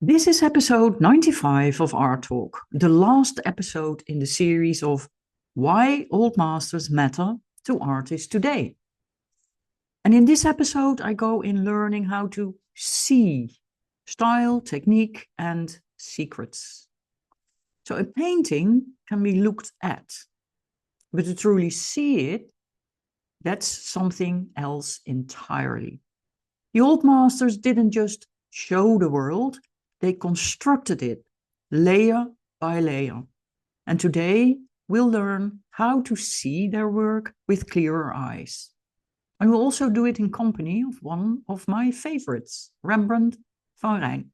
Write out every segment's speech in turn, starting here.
This is episode 95 of Art Talk, the last episode in the series of Why Old Masters Matter to Artists Today. And in this episode, I go in learning how to see style, technique, and secrets. So a painting can be looked at, but to truly see it, that's something else entirely. The old masters didn't just show the world, they constructed it layer by layer. And today we'll learn how to see their work with clearer eyes. And we'll also do it in company of one of my favorites, Rembrandt van Rijn.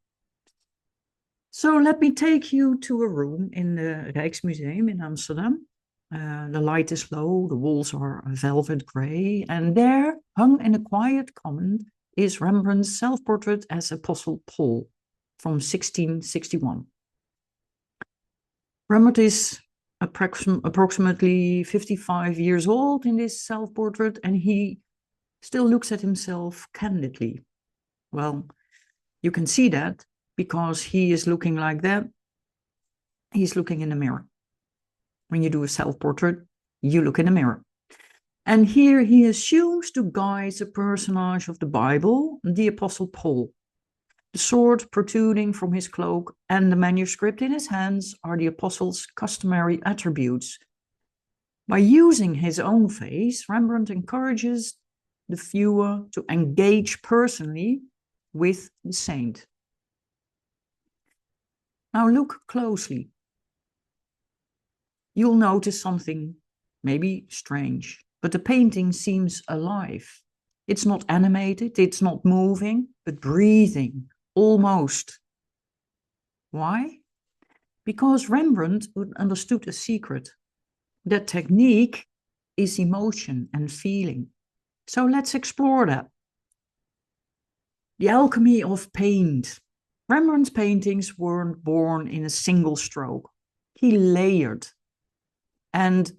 So let me take you to a room in the Rijksmuseum in Amsterdam. The light is low, the walls are velvet grey, and there, hung in a quiet common, is Rembrandt's self-portrait as Apostle Paul from 1661. Rembrandt is approximately 55 years old in this self-portrait, and he still looks at himself candidly. Well, you can see that because he is looking like that. He's looking in the mirror. When you do a self-portrait, you look in the mirror. And here he assumes to guide a personage of the Bible, the Apostle Paul. The sword protruding from his cloak and the manuscript in his hands are the apostle's customary attributes. By using his own face, Rembrandt encourages the viewer to engage personally with the saint. Now look closely. You'll notice something maybe strange, but the painting seems alive. It's not animated, it's not moving, but breathing. Almost. Why? Because Rembrandt understood a secret. That technique is emotion and feeling. So let's explore that. The alchemy of paint. Rembrandt's paintings weren't born in a single stroke. He layered. And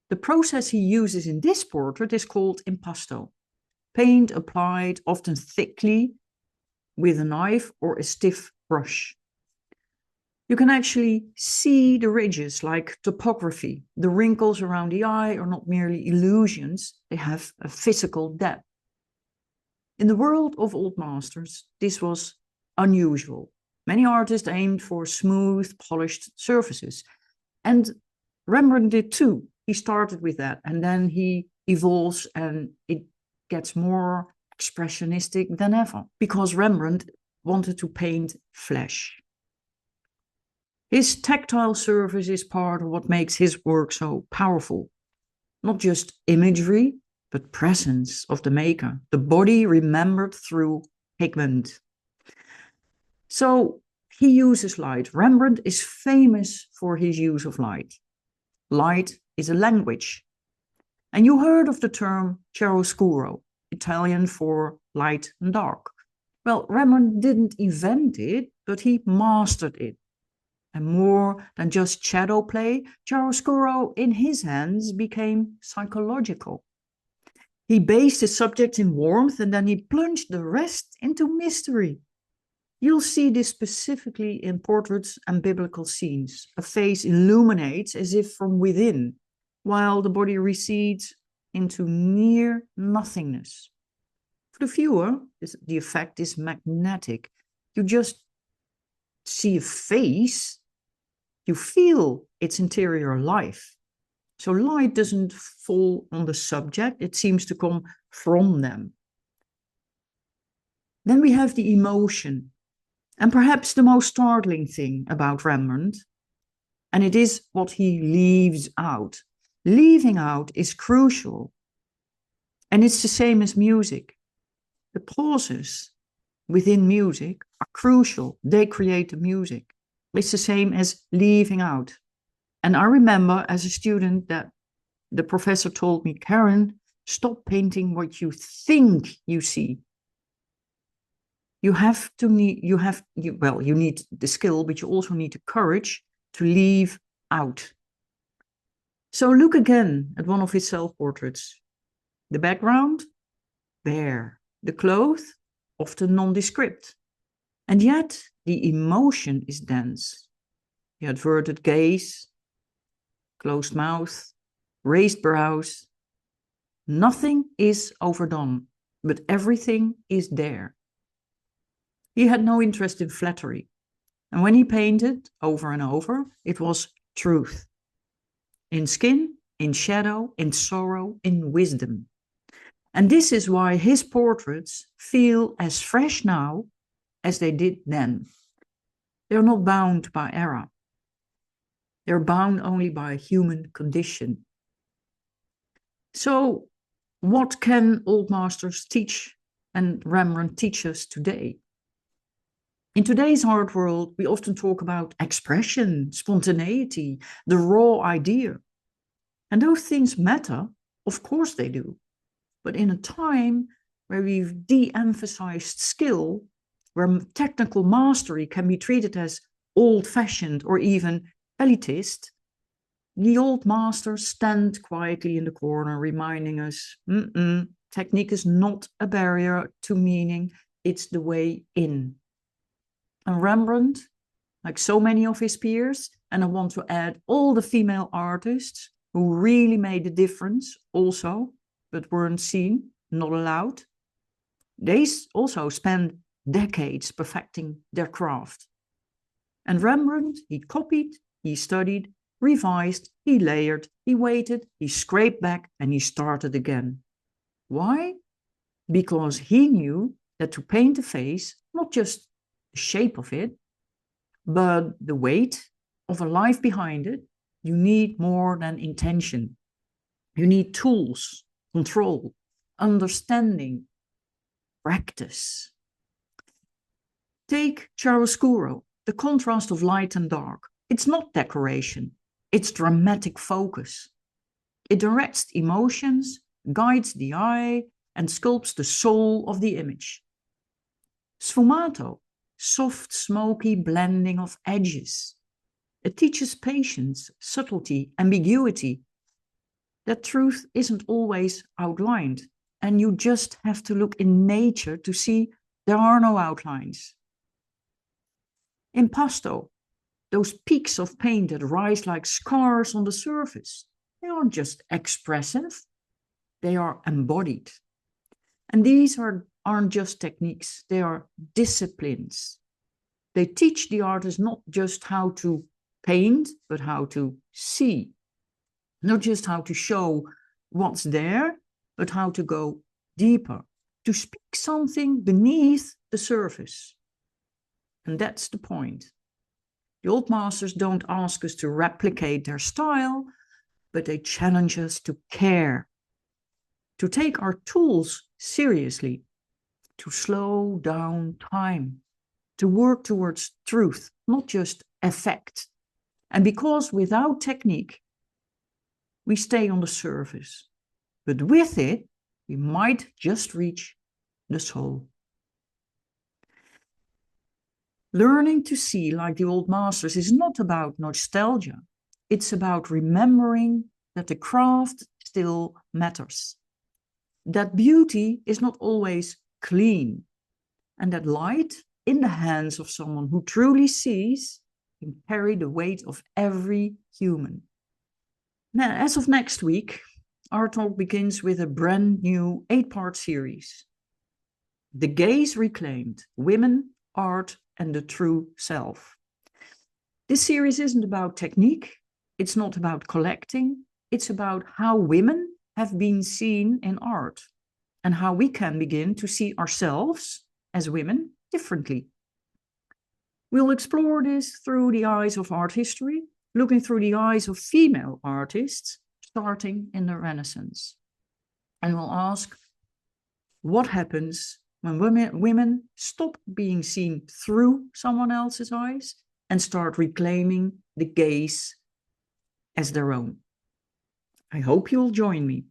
the process he uses in this portrait is called impasto. Paint applied often thickly with a knife or a stiff brush. You can actually see the ridges like topography. The wrinkles around the eye are not merely illusions, they have a physical depth. In the world of old masters, this was unusual. Many artists aimed for smooth, polished surfaces. And Rembrandt did too. He started with that and then he evolves and it gets more expressionistic than ever, because Rembrandt wanted to paint flesh. His tactile surface is part of what makes his work so powerful. Not just imagery, but presence of the maker, the body remembered through pigment. So he uses light. Rembrandt is famous for his use of light. Light is a language. And you heard of the term chiaroscuro, Italian for light and dark. Well, Rembrandt didn't invent it, but he mastered it. And more than just shadow play, chiaroscuro in his hands became psychological. He based his subjects in warmth and then he plunged the rest into mystery. You'll see this specifically in portraits and biblical scenes. A face illuminates as if from within, while the body recedes into near nothingness. For the viewer, the effect is magnetic. You just see a face, you feel its interior life. So light doesn't fall on the subject, it seems to come from them. Then we have the emotion, and perhaps the most startling thing about Rembrandt, and it is what he leaves out. Leaving out is crucial. And it's the same as music. The pauses within music are crucial. They create the music. It's the same as leaving out. And I remember as a student that the professor told me, Karen, stop painting what you think you see. You need the skill, but you also need the courage to leave out. So look again at one of his self-portraits. The background, bare. The clothes, often nondescript. And yet the emotion is dense. The averted gaze, closed mouth, raised brows. Nothing is overdone, but everything is there. He had no interest in flattery. And when he painted over and over, it was truth. In skin, in shadow, in sorrow, in wisdom. And this is why his portraits feel as fresh now as they did then. They're not bound by era. They're bound only by human condition. So, what can old masters teach and Rembrandt teach us today? In today's art world, we often talk about expression, spontaneity, the raw idea. And those things matter, of course they do. But in a time where we've de-emphasized skill, where technical mastery can be treated as old-fashioned or even elitist, the old masters stand quietly in the corner, reminding us, technique is not a barrier to meaning, it's the way in. And Rembrandt, like so many of his peers, and I want to add all the female artists who really made a difference also, but weren't seen, not allowed, they also spent decades perfecting their craft. And Rembrandt, he copied, he studied, revised, he layered, he waited, he scraped back, and he started again. Why? Because he knew that to paint a face, not just the shape of it, but the weight of a life behind it, you need more than intention. You need tools, control, understanding, practice. Take chiaroscuro, the contrast of light and dark. It's not decoration, it's dramatic focus. It directs emotions, guides the eye, and sculpts the soul of the image. Sfumato, soft, smoky blending of edges. It teaches patience, subtlety, ambiguity. That truth isn't always outlined, and you just have to look in nature to see there are no outlines. Impasto, those peaks of paint that rise like scars on the surface, they aren't just expressive, they are embodied. And these aren't just techniques, they are disciplines. They teach the artist not just how to paint, but how to see. Not just how to show what's there, but how to go deeper, to speak something beneath the surface. And that's the point. The old masters don't ask us to replicate their style, but they challenge us to care, to take our tools seriously, to slow down time, to work towards truth, not just effect. And because without technique, we stay on the surface, but with it, we might just reach the soul. Learning to see like the old masters is not about nostalgia. It's about remembering that the craft still matters. That beauty is not always clean. And that light in the hands of someone who truly sees can carry the weight of every human. Now, as of next week, our talk begins with a brand new 8-part series. The Gaze Reclaimed, Women, Art, and the True Self. This series isn't about technique, it's not about collecting, it's about how women have been seen in art and how we can begin to see ourselves as women differently. We'll explore this through the eyes of art history, looking through the eyes of female artists starting in the Renaissance. And we'll ask, what happens when women stop being seen through someone else's eyes and start reclaiming the gaze as their own? I hope you'll join me.